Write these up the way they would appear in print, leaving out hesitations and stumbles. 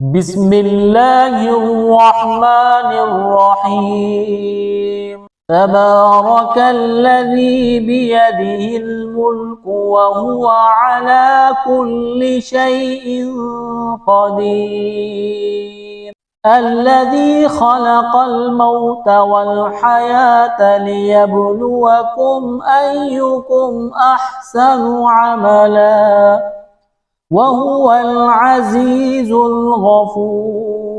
بسم الله الرحمن الرحيم. تبارك الذي بيده الملك وهو على كل شيء قدير. الذي خلق الموت والحياة ليبلوكم أيكم أحسن عملا وهو العزيز الغفور.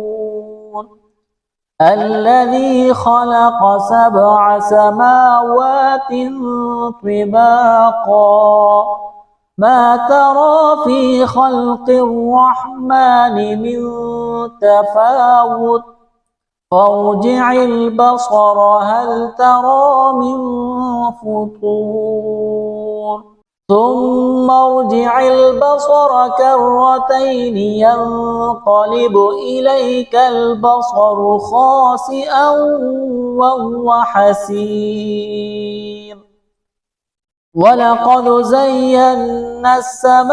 الذي خلق 7 سماوات طباقا ما ترى في خلق الرحمن من تفاوت فارجع البصر هل ترى من فطور ثم ارجع البصر كرتين ينقلب إليك البصر خاسئا وهو حسير. ولقد زينا السماء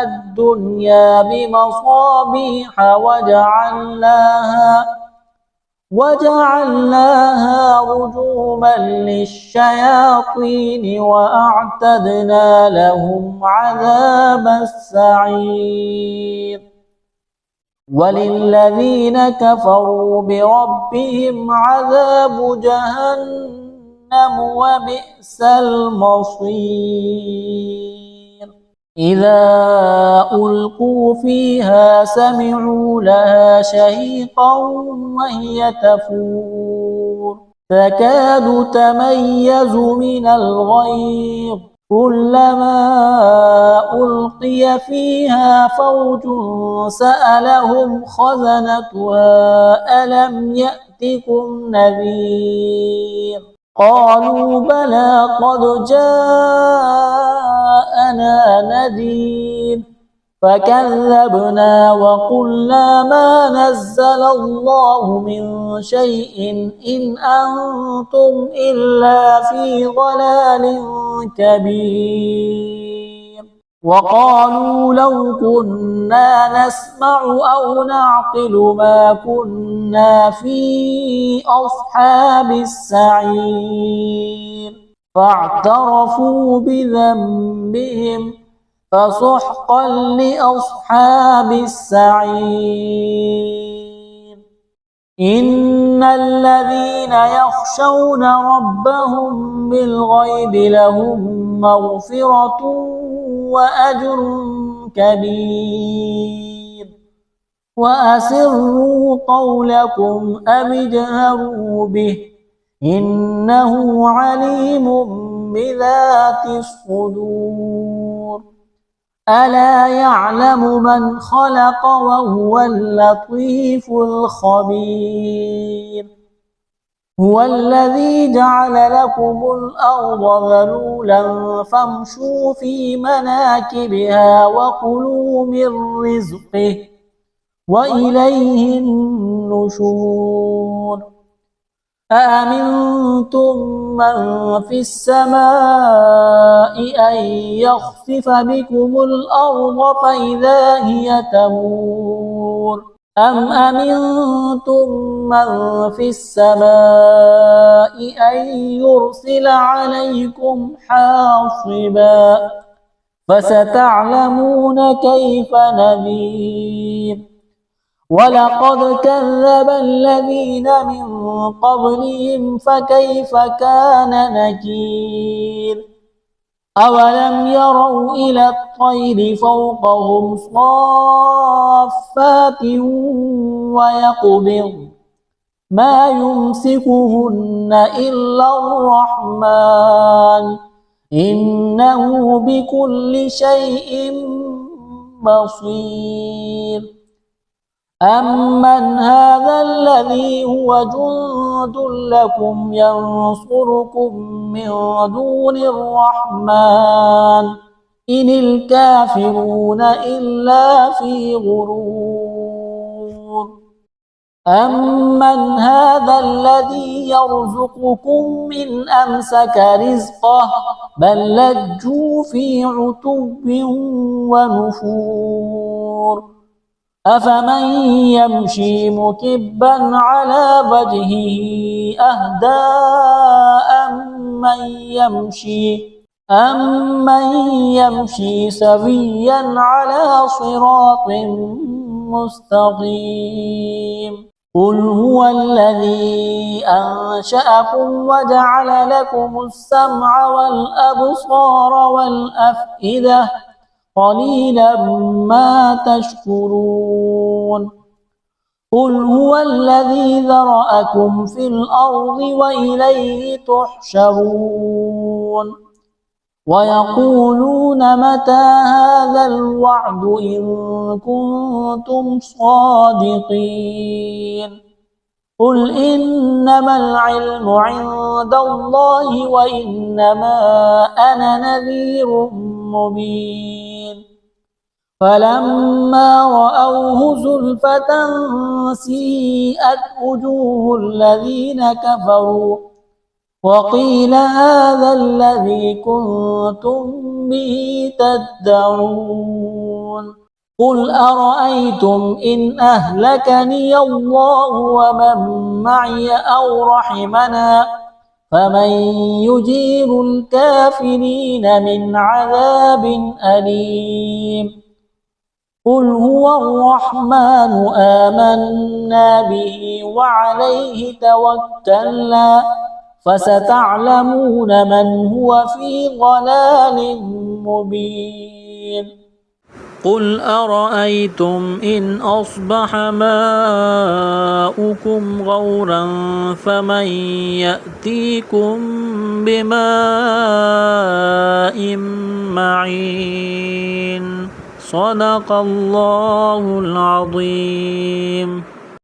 الدنيا بمصابيح وجعلناها رجوما للشياطين وأعتدنا لهم عذاب السعير. وللذين كفروا بربهم عذاب جهنم وبئس المصير. إذا ألقوا فيها سمعوا لها شهيقا وهي تفور تكاد تميز من الغيظ كلما ألقي فيها فوج سألهم خزنتها ألم يأتكم نذير قالوا بلى قد جاءنا نذير فكذبنا وقلنا ما نزل الله من شيء إن أنتم إلا في ضلال كبير. وقالوا لو كنا نسمع أو نعقل ما كنا في أصحاب السعير فاعترفوا بذنبهم فسحقا لأصحاب السعير. إن الذين يخشون ربهم بالغيب لهم مغفرة وأجر كبير. وأسروا قولكم أو اجهروا به إنه عليم بذات الصدور. ألا يعلم من خلق وهو اللطيف الخبير. هو الذي جعل لكم الأرض ذلولا فامشوا في مناكبها وكلوا من رزقه وإليه النشور. أأمنتم من في السماء أن يخسف بكم الأرض فإذا هي تمور أم أمنتم من في السماء أن يرسل عليكم حاصبا فستعلمون كيف نذير. ولقد كذب الذين من قبلهم فكيف كان نكير. أولم يروا إلى الطير فوقهم صافات ويقبض ما يمسكهن إلا الرحمن إنه بكل شيء بصير. أمن هذا الذي هو جند لكم ينصركم من دون الرحمن إن الكافرون إلا في غرور. أمن هذا الذي يرزقكم من أمسك رزقه بل لجوا في عتب ونفور. أفمن يمشي مكبا على وجهه أهدى أمن يمشي سويا على صراط مستقيم قل هو الذي أنشأكم وجعل لكم السمع والأبصار والأفئدة قليلا ما تشكرون قل هو الذي ذرأكم في الأرض وإليه تحشرون ويقولون متى هذا الوعد إن كنتم صادقين قل إنما العلم عند الله وإنما أنا نذير مبين فلما رأوه زلفة سيئت وجوه الذين كفروا وقيل هذا الذي كنتم به تدعون قل أرأيتم إن أهلكني الله ومن معي أو رحمنا فمن يجير الكافرين من عذاب أليم قل هو الرحمن آمنا به وعليه توكلنا فستعلمون من هو في ضلال مبين قل أرأيتم إن أصبح ماؤكم غورا فمن يأتيكم بماء معين صدق الله العظيم.